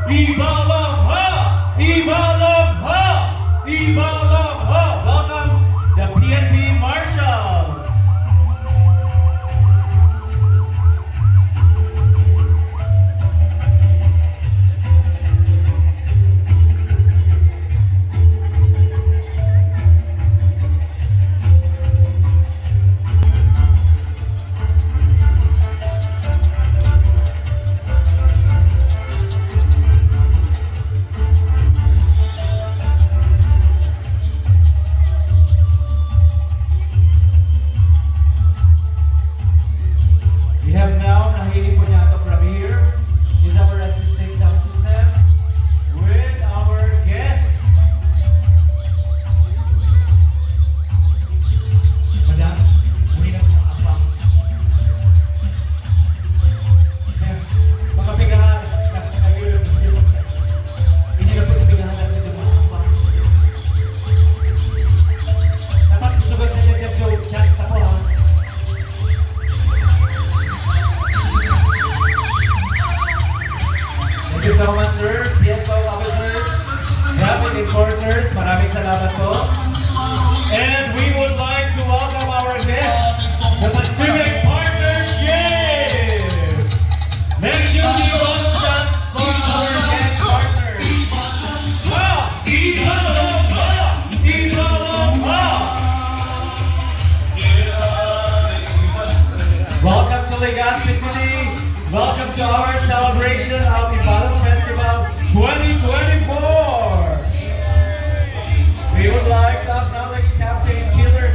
Ibalamha! Ibalamha! Ibalamha! Welcome the PNP Marshals. We have now Nahili Punyato from here. Is our assisting sound system with our guests. Madam, muli na apa? Mga bigahan, nakakagilap na sila. Hindi na po sa bigahan natin yung mga apa. Dapat isugat na niya dyan yung chat ako ha. Thank you so much, sir. PSO officers, traffic enforcers, maraming salamat po. And we would like to welcome our guest, the Pacific Partnership. Next duty on shot for our guest partners. Ha! Ibalam! Ha! Ibalam! Ha! Welcome to Legazpi City. Welcome to our celebration of Ibalam Festival 2024. We would like to acknowledge Captain Killer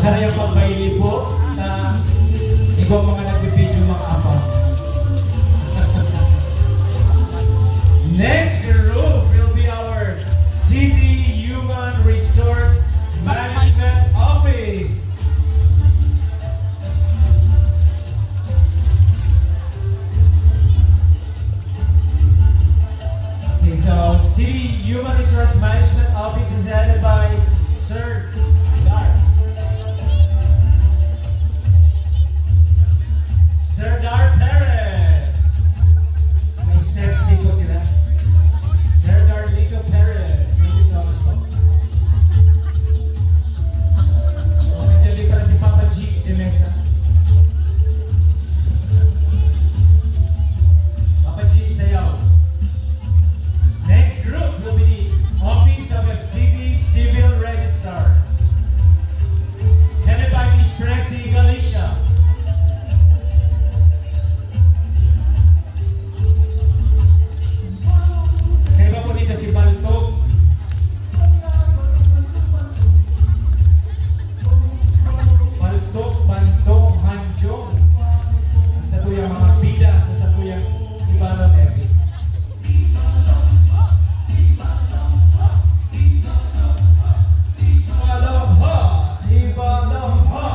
Kaya pagbaili po na ikaw mga nag-video mga apa. Next group will be our City Human Resource Management Office. Okay, so City Human Resource Management Office is headed by Sir Dar. Sir Dar Perez. May steps dito sila. Sir Darlico Perez. Thank you so much po. Nandiyan pala si Papa G. Demesa. Papa G. Sayaw. Next group will be the Office of the City Civil Registrar. Headed by Miss Presi Galicia. Kaya ba po dito si Baltog? Baltog, Bantong, Hanjong. Sa tuyang mga bida, sa tuyang Ibalong Epi. Ibalong ha! Ibalong ha!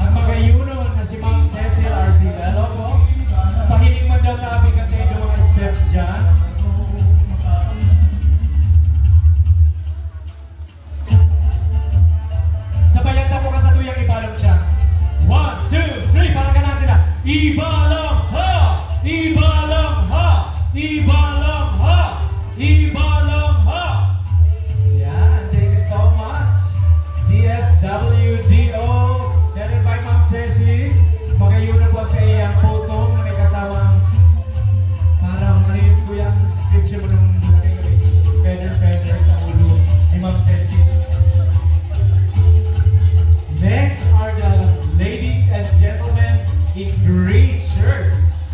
Ang magayuno na si Ma'am Cecil Arcila, po. Pahiling man daw tabi kasi yung mga steps dyan. Sabayan na po ka sa tuyang Ibalong siya. 1, 2, 3, para ka na sila. Ibalong ha! Ibalong ha! Ibalong ha! Ibalong ha! Yan, thank you so much. CSWDO, headed by Ma'am Ceci. Magayunan po sa iyang photo na may kasamang parang narinig ko yung description mo nung feather sa ulo ni Ma'am Ceci. Next are the ladies and gentlemen in green shirts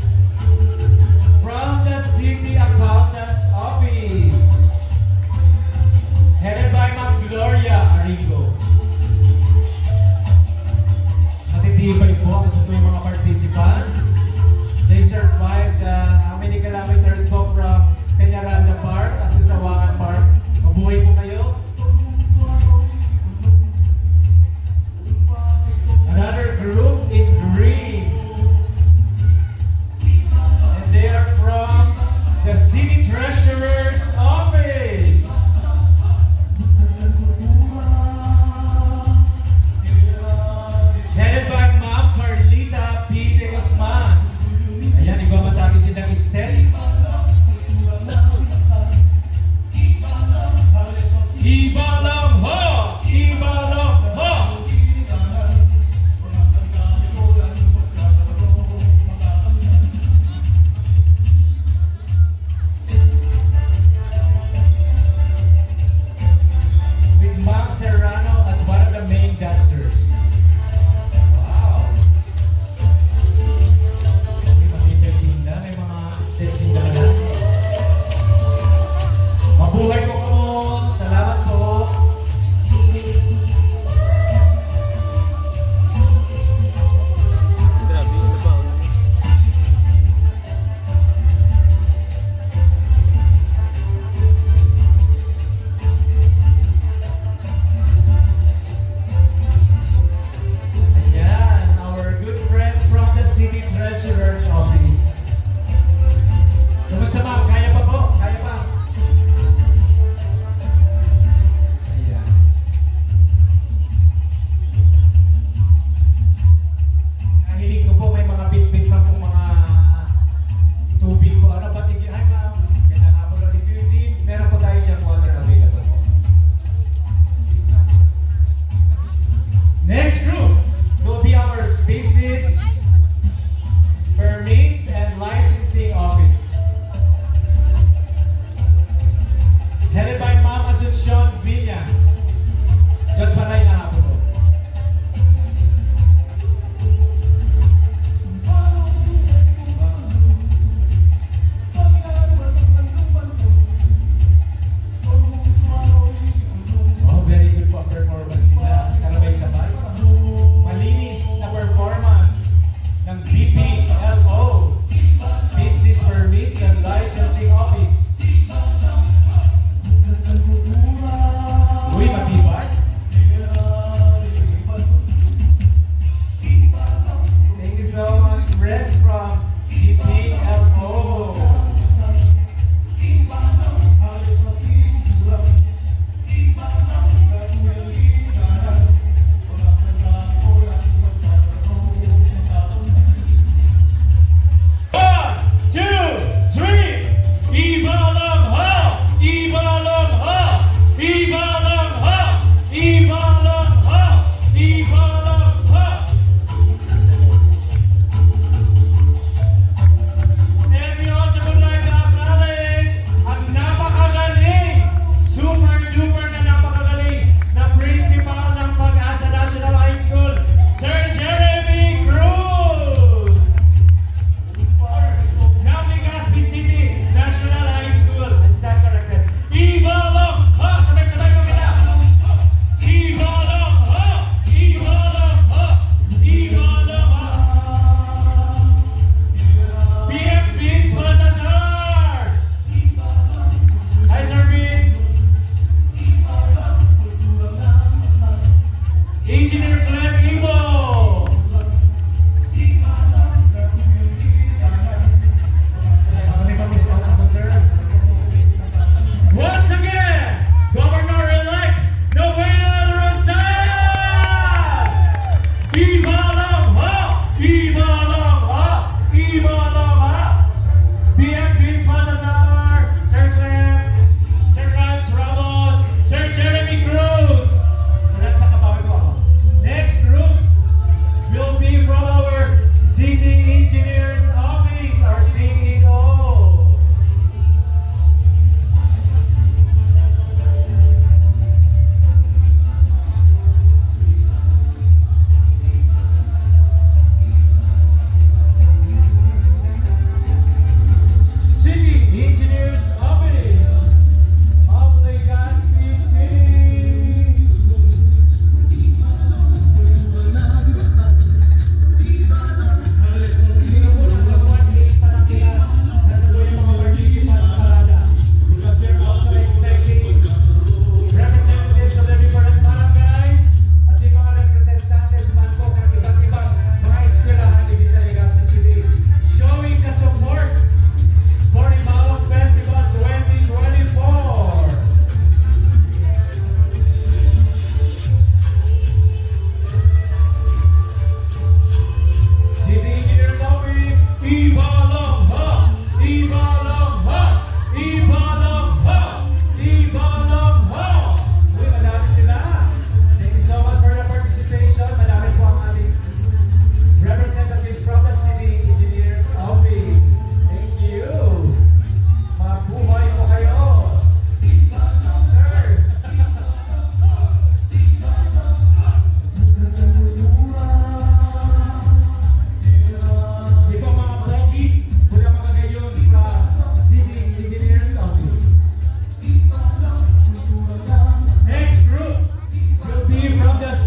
from the City Accountant's Office, headed by Ma'am Gloria Aringo. Matitibay po kasi ito yung mga participants. They survived how many kilometers po from Peñaranda Park at Sawangan Park. Mabuhay po kayo. Another group in green. And they are from the City Treasurer's Office. Headed by Ma'am Carlita P. De Guzman. Ayan, igmamatami silang steps. Ibalang ho! Ibalang ho! With Ma'am Serrano as one of the main dancers. Wow! May mga sinda, may mga steps sinda na. Mabuhay ko po! Salamat po! Grabe, ano ba? Ayan, our good friends from the City Treasurer's Office. Kumusta ma'am? Kaya pa po? Kaya pa? Ayan. Nahilig ko po, may mga bit-bit pa po mga tubig po. Ano ba? Hi ma'am. Ganda nga po lang. If you need, meron po tayo dyan water available po. Next group will be our business permits and licensing office. Headed by Ma'am Asuncion Villas. Just panay na hapon po. Oh, very good po ang performance nila. Sana may sabay.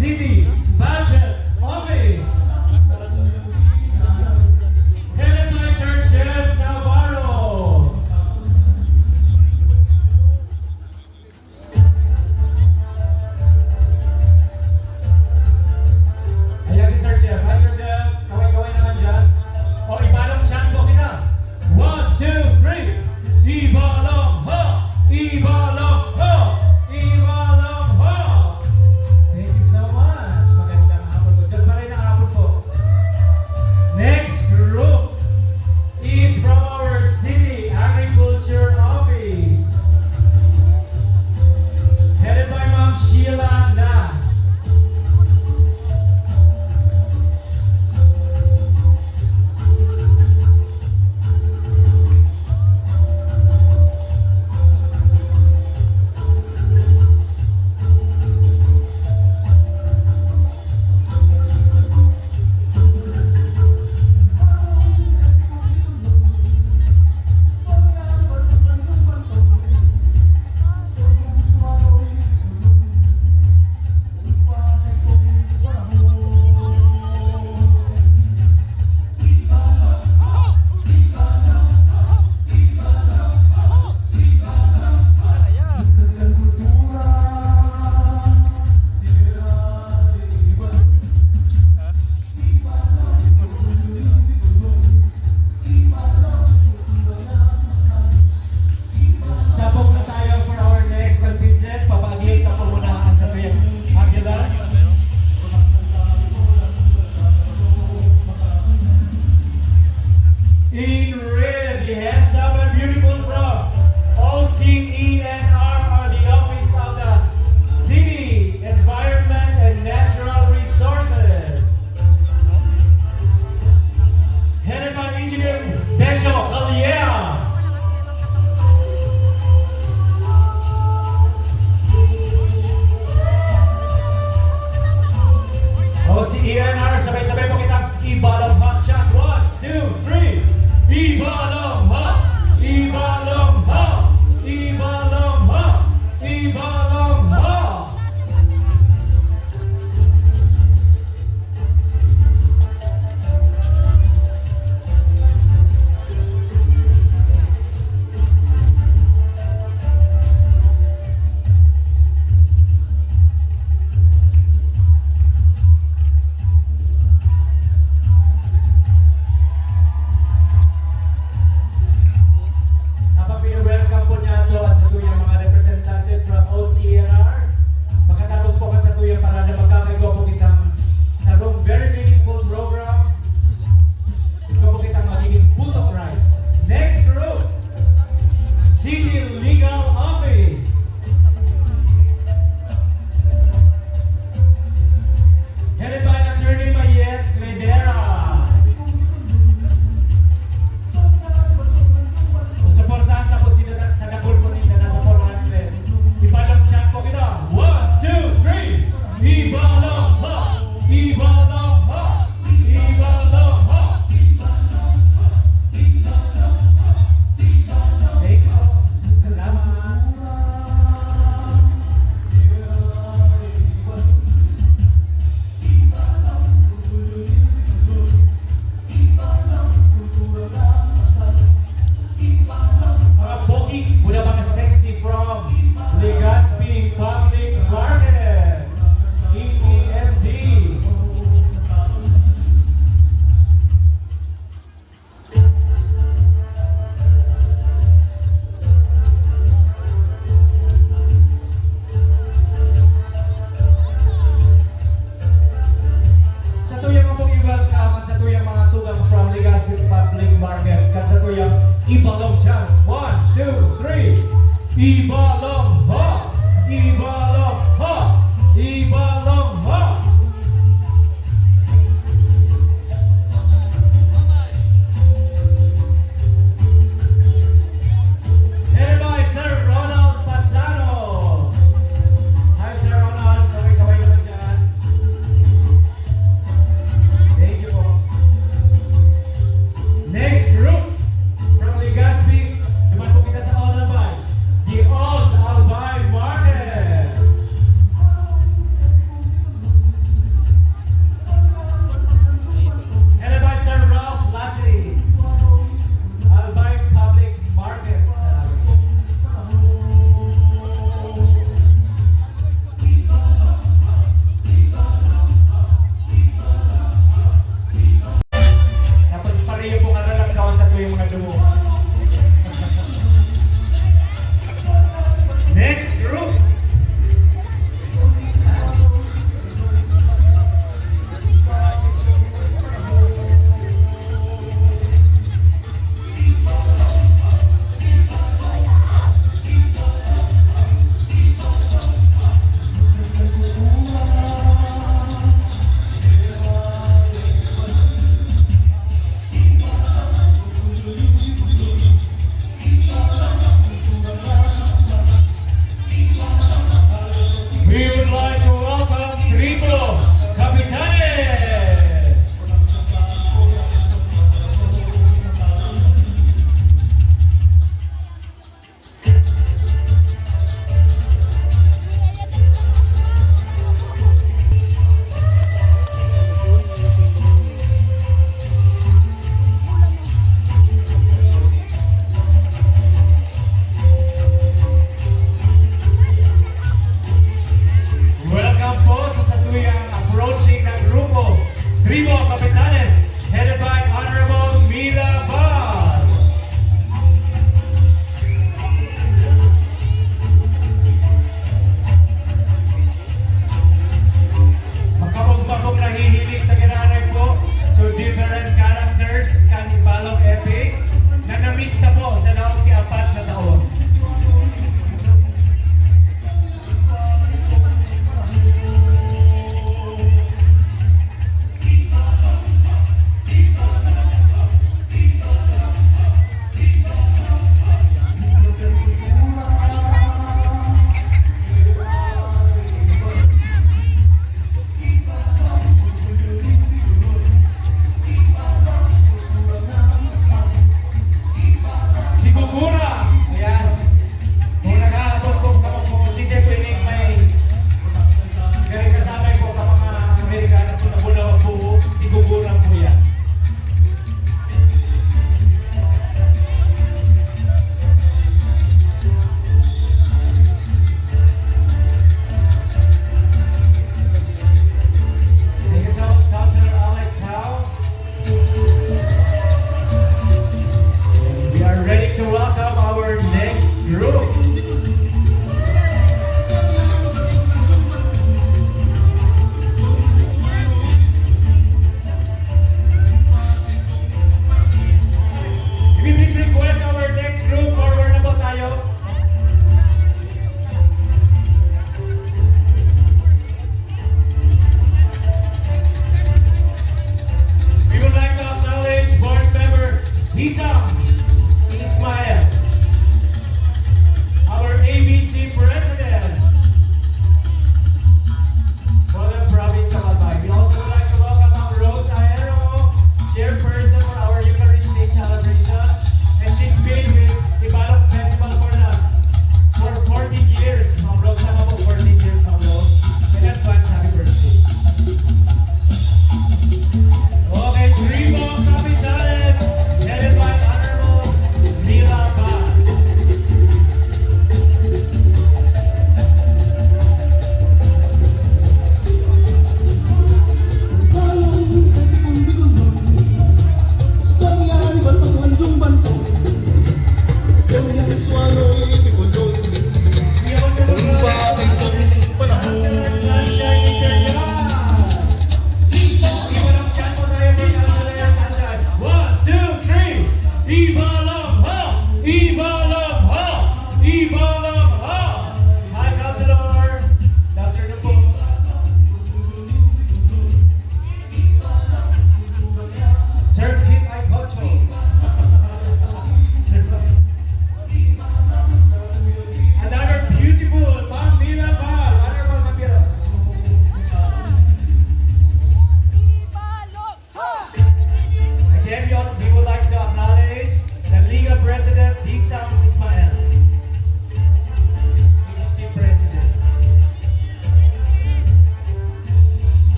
City Budget Office. Headed by Sir Jeff Navarro. Ayan si Sir Jeff. Hi Sir Jeff. Kaway-kaway naman dyan. O, ibalong chan ko kina. 1, 2, 3. Ibalong ho! Ibalong ho! Ibalong ho! Thank you so much. Magandang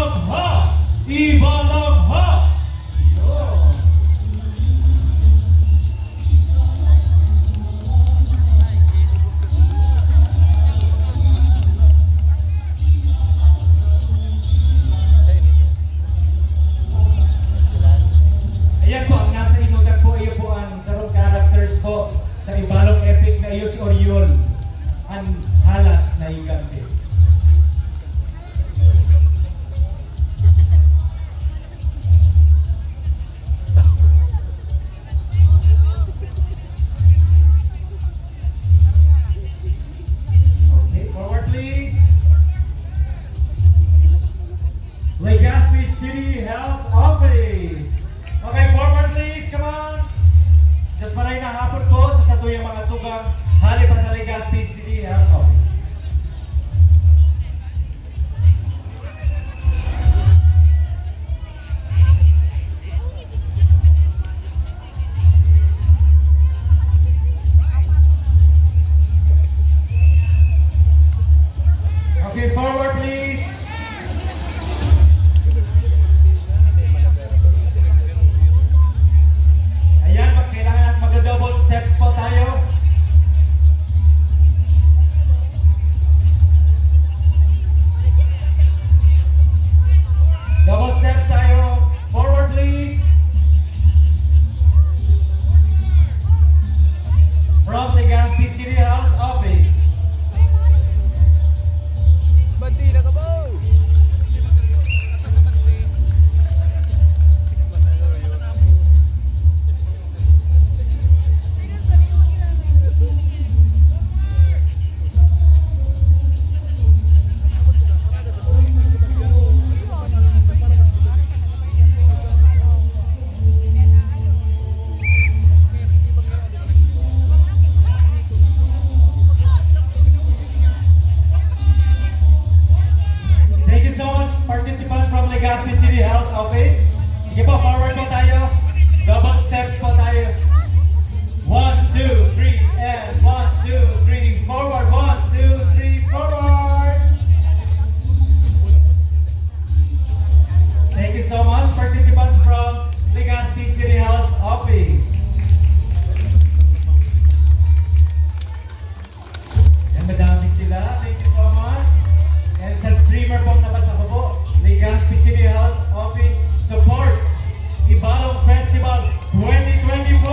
Ibalong ha! Ibalong ha! Yun. Ayan po, ang nasa inunan po, iyo po ang sarong characters po sa Ibalong Epic na iyo si Oriol. Ang halas na higante. Okay, forward please. Legazpi City Health Office. Okay, forward please, come on. Just maray na hapon po sa satuyang mga tugang hali pa sa Legazpi City Health Office. Okay, forward please. Ayan, kailangan mag-double steps po tayo. Double steps tayo. Forward please. From Legazpi City Health Office. Banti na ka ba? Thank you so much, participants from Legazpi City Health Office. Sige po, forward po tayo. Double steps po tayo. 1, 2, 3, and 1, 2, 3, forward. 1, 2, 3, forward. Thank you so much, participants from Legazpi City Health Office. And madami sila. Thank you so much. And sa streamer pong nabasa ko po, Legazpi City Health Office supports Ibalong Festival 2024!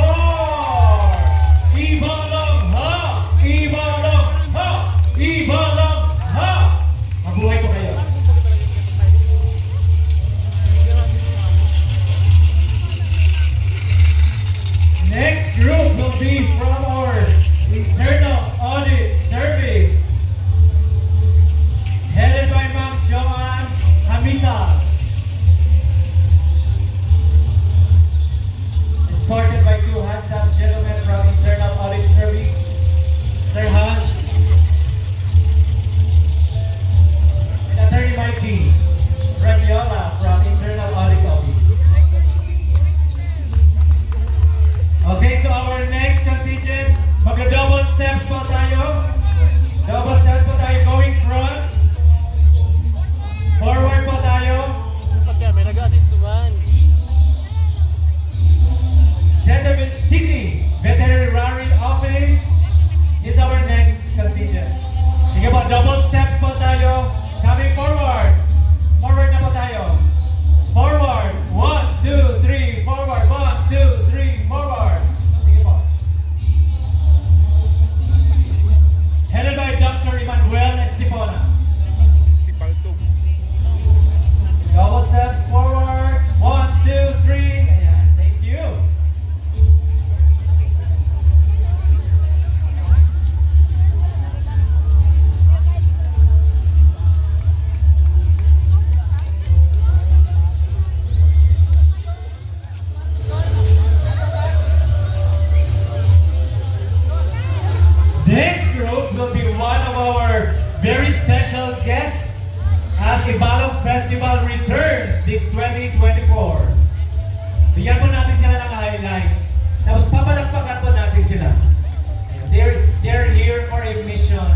Ibalong ha! Ibalong ha! Ibalong ha! Mabuhay po kayo. Next group will be from our Internal Audit Service, headed by Ma'am Joanne Hamisa, escorted by two handsome gentlemen from Internal Audit Service, Sir Hans and Attorney Mikey Ranyola from Internal Audit Office. Okay, so our next contingents, mag-double steps po tayo. Double steps po tayo going front. Forward po tayo. Pagka may nag-assist naman. City Veterinary Office is our next contingent. Sige po, double steps po tayo. Coming forward. Forward na po tayo. Forward. 1, 2, 3, forward. 1, 2, 3, forward. Sige po. Headed by Dr. Emmanuel Estipona. Si Paltog. Double steps forward. 1, 2, 3. Ayan, thank you. Next group will be one of our very special guests as Ibalong Festival returns this 2024. Bigyan po natin sila ng highlights. Tapos papalakpakan po natin sila. They're here for a mission.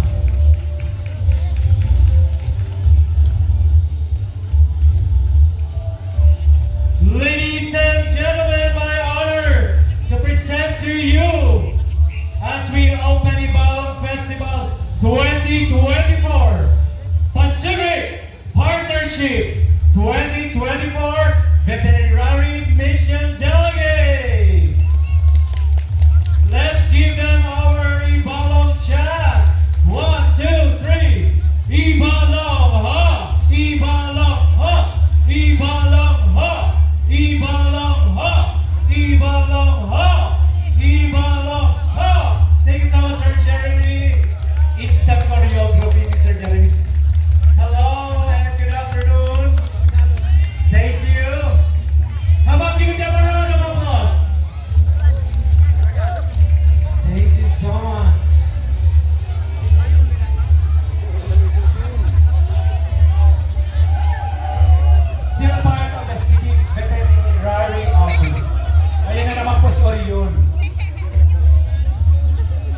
Orion.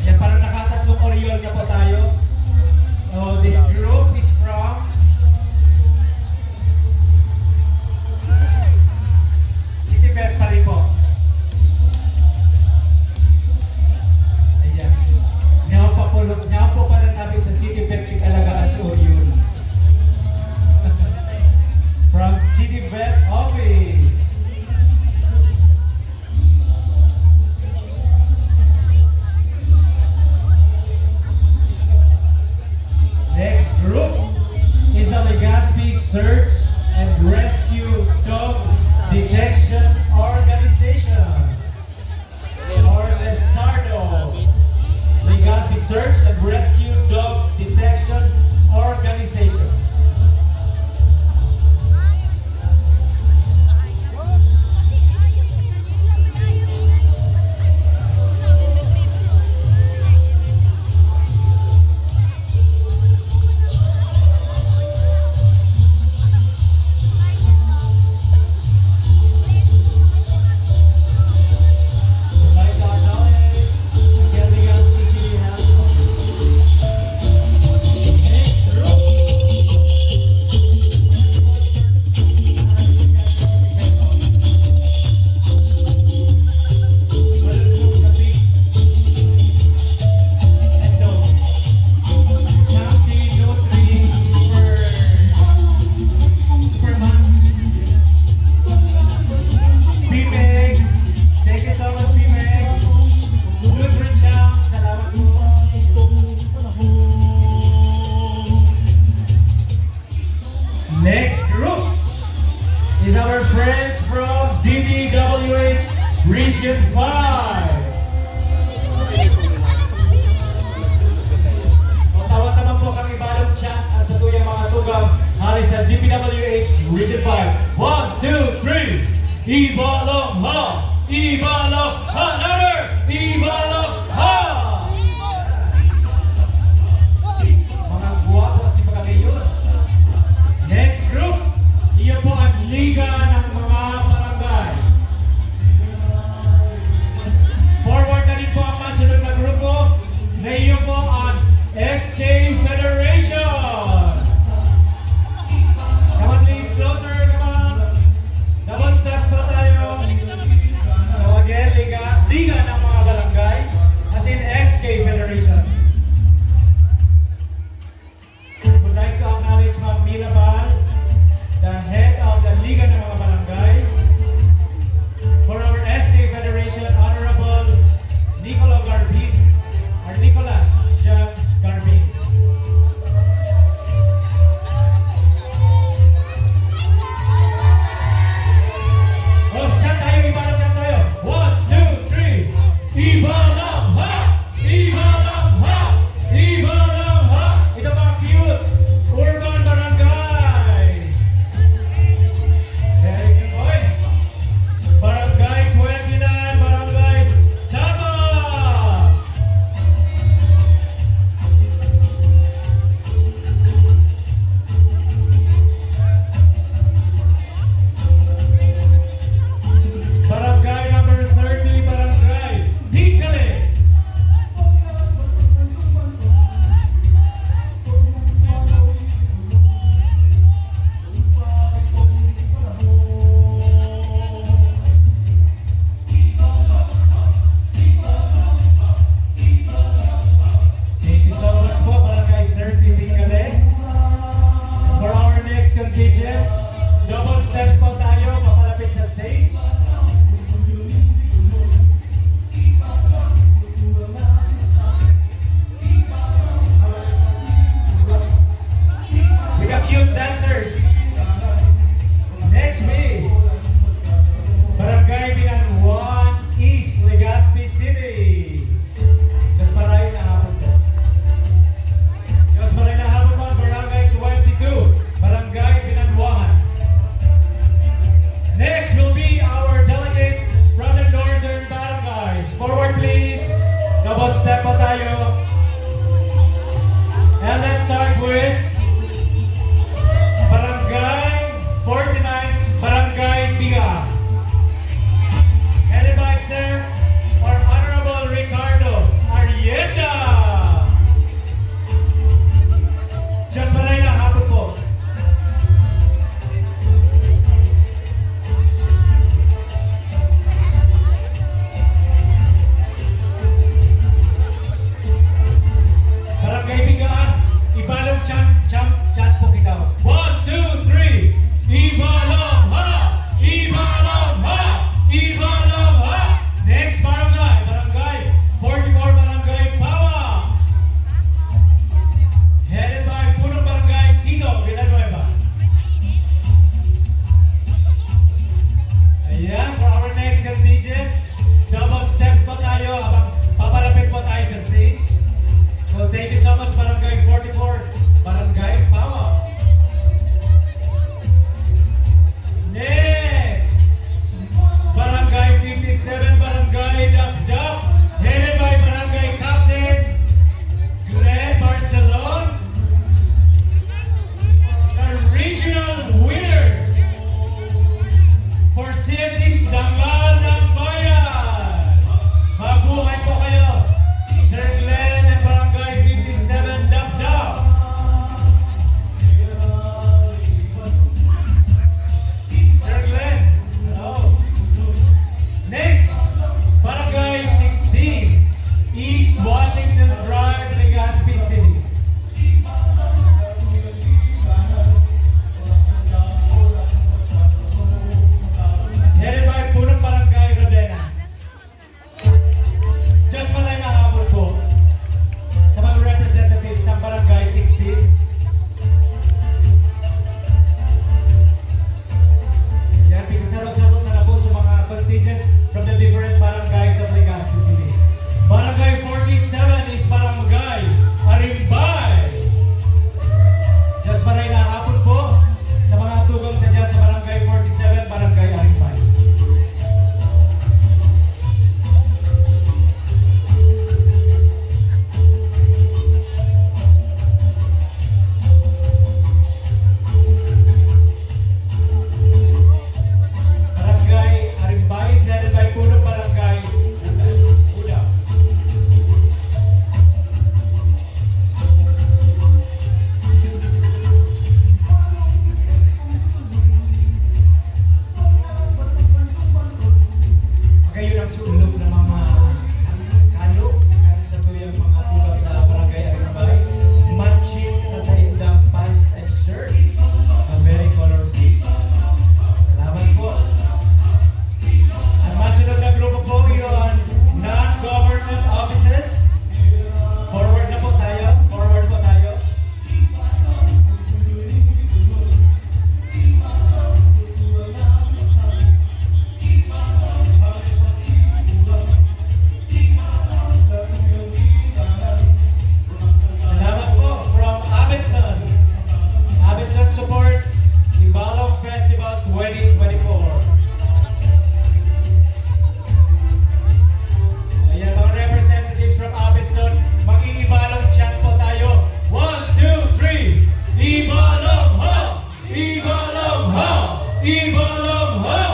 Yan, parang nakatatlong Orion na po tayo. So, this group is from City Vet pa rin po. Ayan. Ngaw po pala namin sa City Vet kitalagaan si Orion. From City Vet Office. Next group is the Legazpi Search and Rescue Dog Detection Organization, or LESARDO. Legazpi Search and Rescue Dog Detection Organization. Next group is our friends from DBWH Region 5. Tawag naman po kami balong chat sa tuyang mga tugaw hari sa DBWH Region 5. 1, 2, 3. Ibalong ha! Ibalong ha! Another! Ibalong ha! Mga guwapo kasi pagkakayon. Next group, iyon po ang Liga ng mga Barangay. Forward na rin po ang masunod na grupo na iyon po ang SK Federation. Come on please, closer, come on. Double steps pa tayo. So again, Liga ng mga Barangay, as in SK Federation. Would like to acknowledge Ma'am Mila Bal, the head of the Liga ng mga Barangay. For our SK Federation, Honorable Nicolas Garbin, or Nicolas Jean Garbin. Oh, chat tayo, ibalang chat tayo. 1, 2, 3. Ibalang ha! Ibalang ha! Ibalang ha! Ito mga cute urban barangays. Ibalong Ho!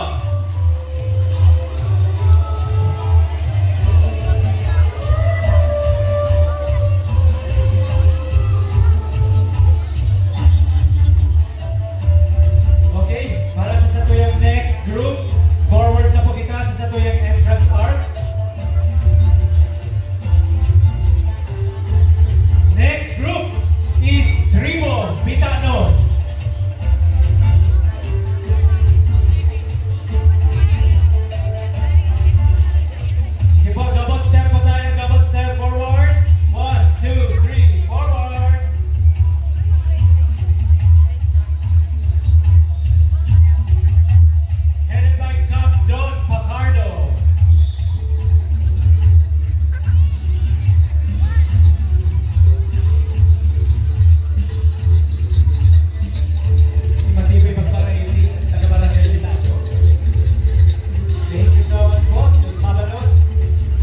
Okay, para sa satuyang next group, forward na po kita sa satuyang entrance arc. Next group is Tribo Pitano. Sige po, double step po tayo, double step forward. 1, 2, 3, forward. Headed by Cap Don Pacardo. Matibay magparaili, taga-barangay Pitano. Thank you so much po, Los Mabalos.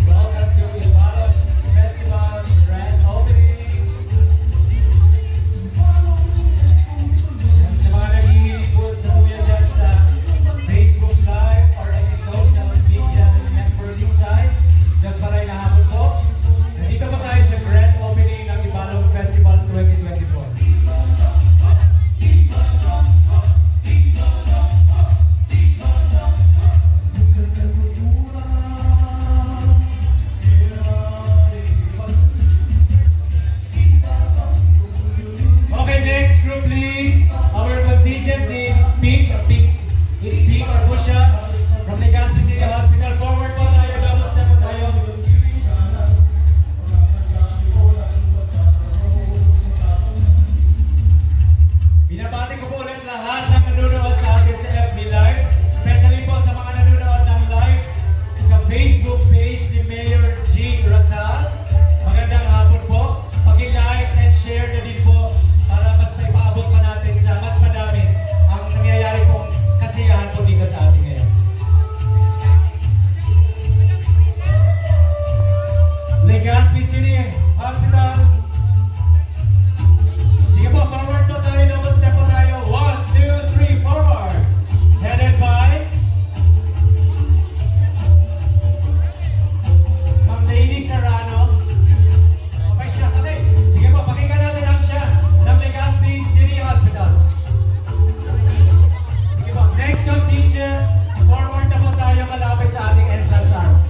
Welcome to Ibarra Festival Grand Opening. Sa mga naghihilig po sa kuya dyan sa Facebook Live or any social media networking site, just maray na hapon po. Nandito pa tayo sa Grand Opening ng Ibarra Festival 2024. Okay, next group please. Our contingency, pink or push-up from Legazpi City Hospital. Forward po tayo, double step po tayo. Binabati ko po ulit lahat ng nanonood sa atin sa FB Live, especially po sa mga nanonood ng live sa Facebook page ni Mayor G. Rasal. Magandang hapon po. Paki-like and share na din po para mas maipaabot pa natin sa mas madami ang nangyayari pong kasiyahan po dito sa atin ngayon. Legazpi City Hospital. Sige po, forward po tayo, double step po tayo. 1, 2, 3, forward. Headed by Ma'am Lady Serrano. Okay siya, ate. Sige po, pakinggan natin ang siya ng Legazpi City Hospital. Sige po, next contingent, forward na po tayo malapit sa ating entrance arm.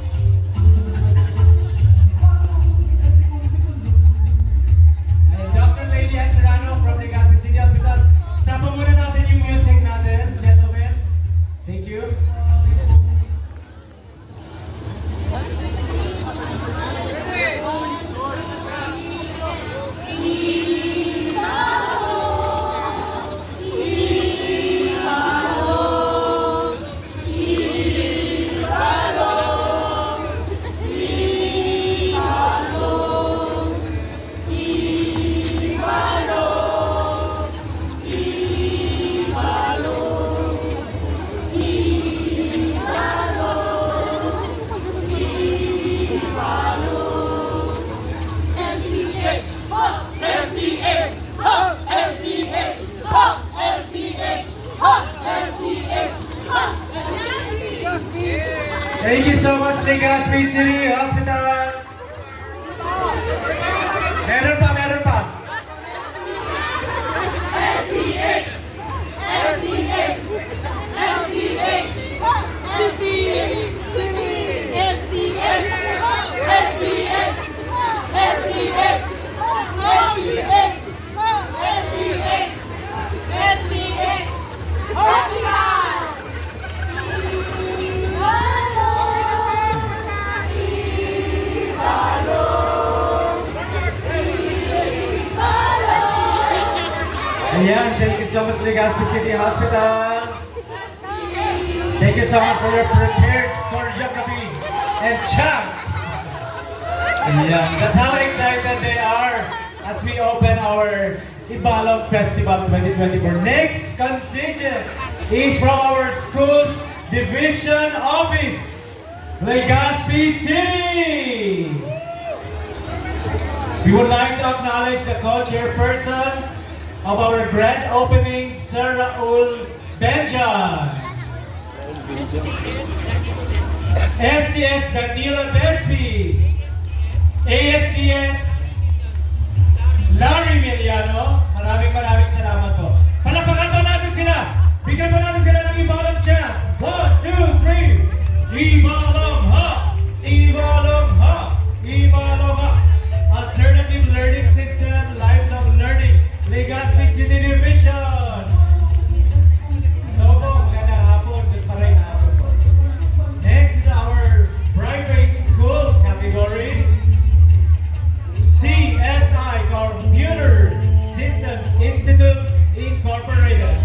And Dr. Lady Serrano from Legazpi City Hospital. Stop po muna natin yung music natin, gentlemen. Thank you. LCH, ho! LCH, ho! LCH, ho! LCH, ho! LCH, ho! Thank you so much, Legazpi City Hospital. Meron pa, meron pa. LCH, LCH, LCH, City, City, LCH, LCH, LCH, LCH, LCH, LCH, Hospital! Ayan, thank you so much, Legazpi City Hospital. Thank you so much for your prepared choreography and chant. Ayan, that's how excited they are as we open our Ibalong Festival 2024. Next contingent is from our school's division office, Legazpi City. We would like to acknowledge the co-chairperson of our grand opening, Sir Raul Benjan. STS Danila Despi. ASTS Larry Miliano. Maraming salamat po. Palakpakan po natin sila. Bigyan po natin sila ng Ibalog chant. 1, 2, 3. Ibalog ha! Ibalog ha! Ibalog ha! Alternative Learning System, Lifelong Learning, Legazpi City Division. Hello po, magandang hapon. Just maray na hapon po. Next is our private school category. CSI, Computer Systems Institute Incorporated.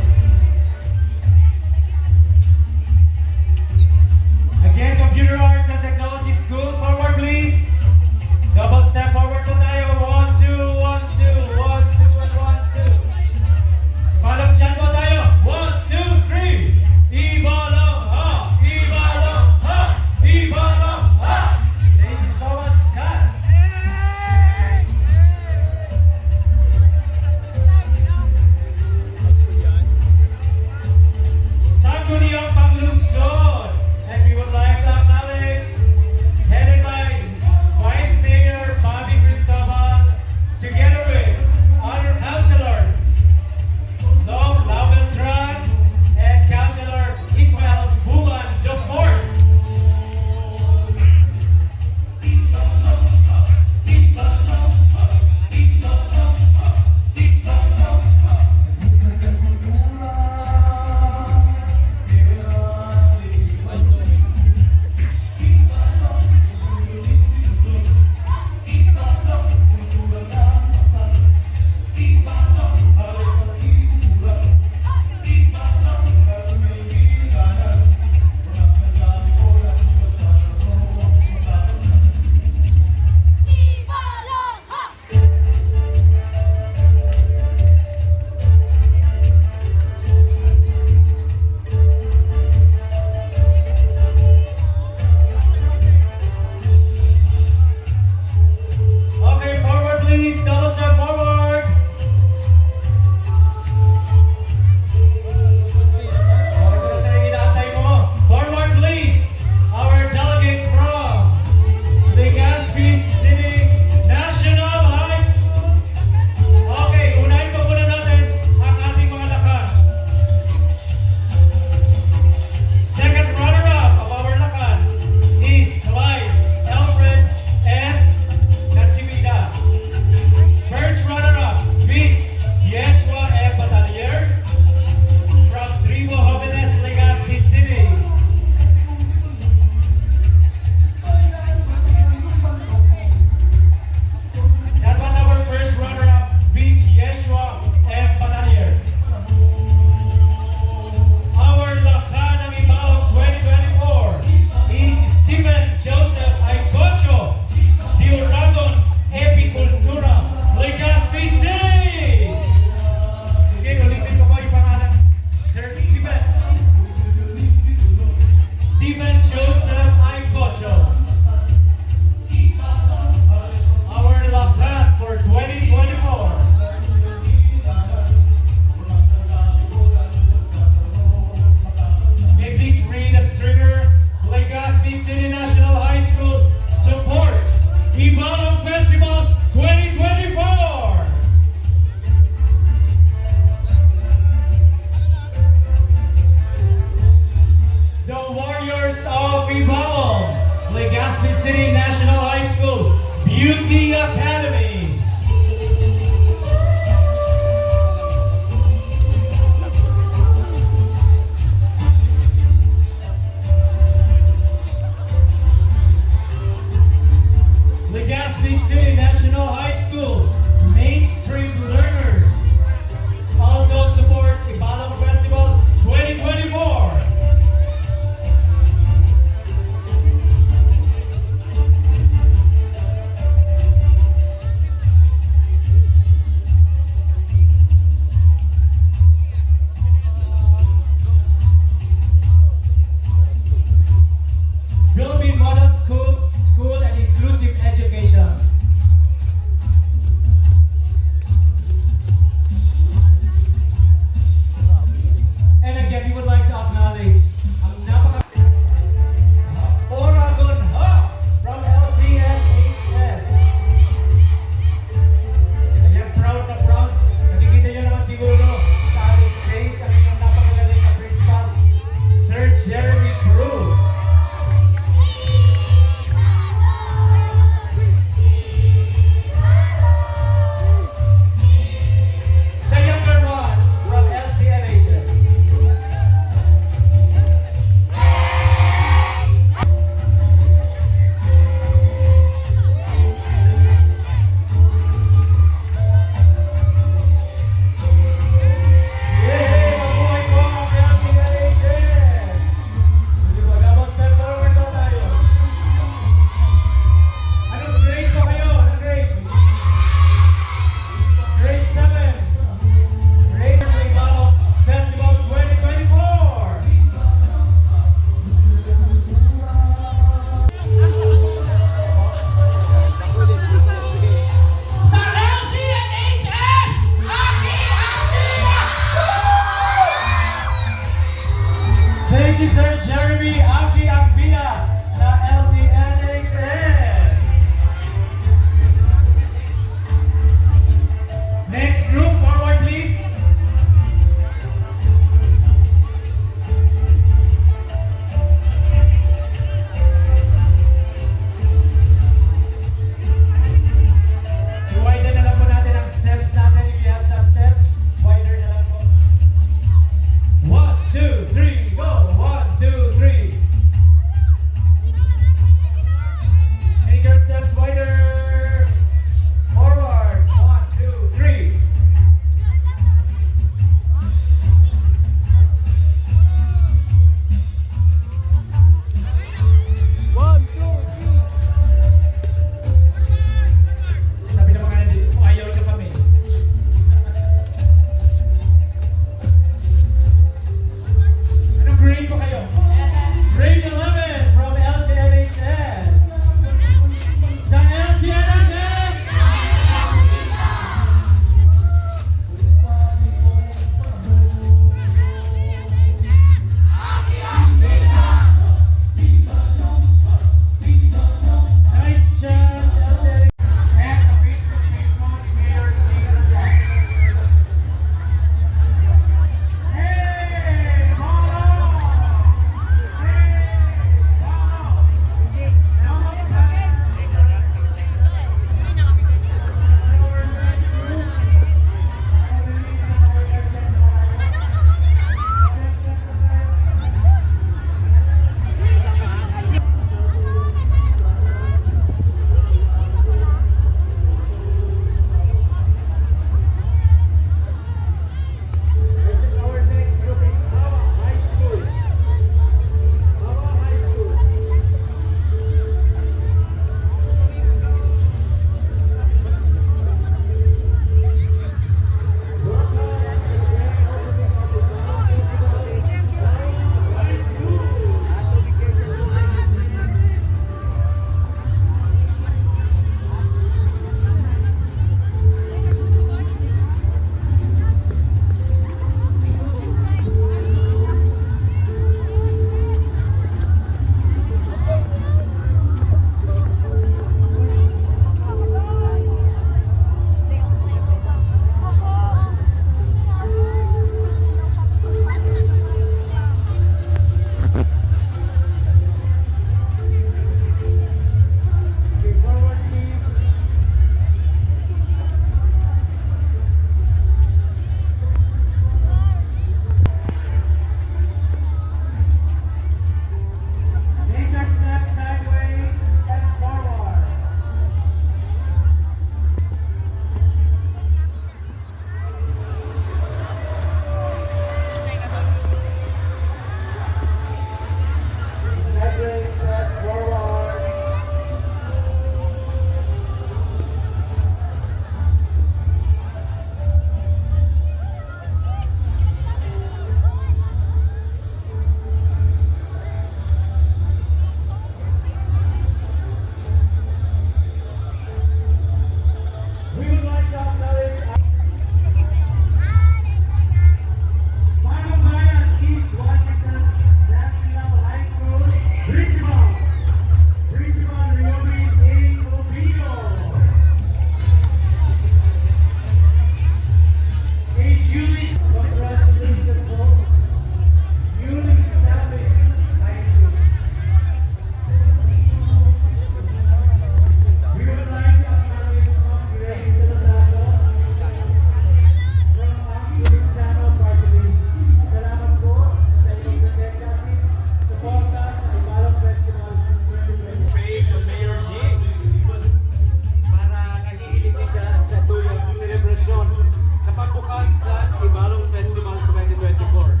sa pagbukas ng Ibalong Festival 2024.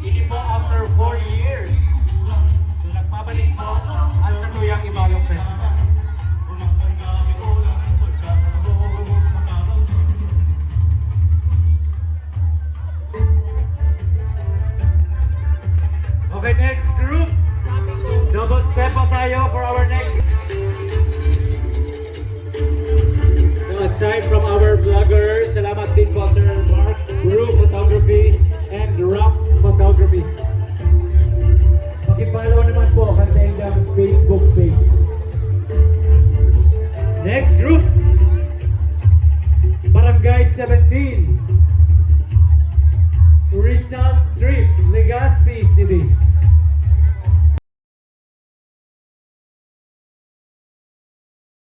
Hindi po after 4 years. So nagbabalik po ang Satuyang Ibalong Festival. Okay, next.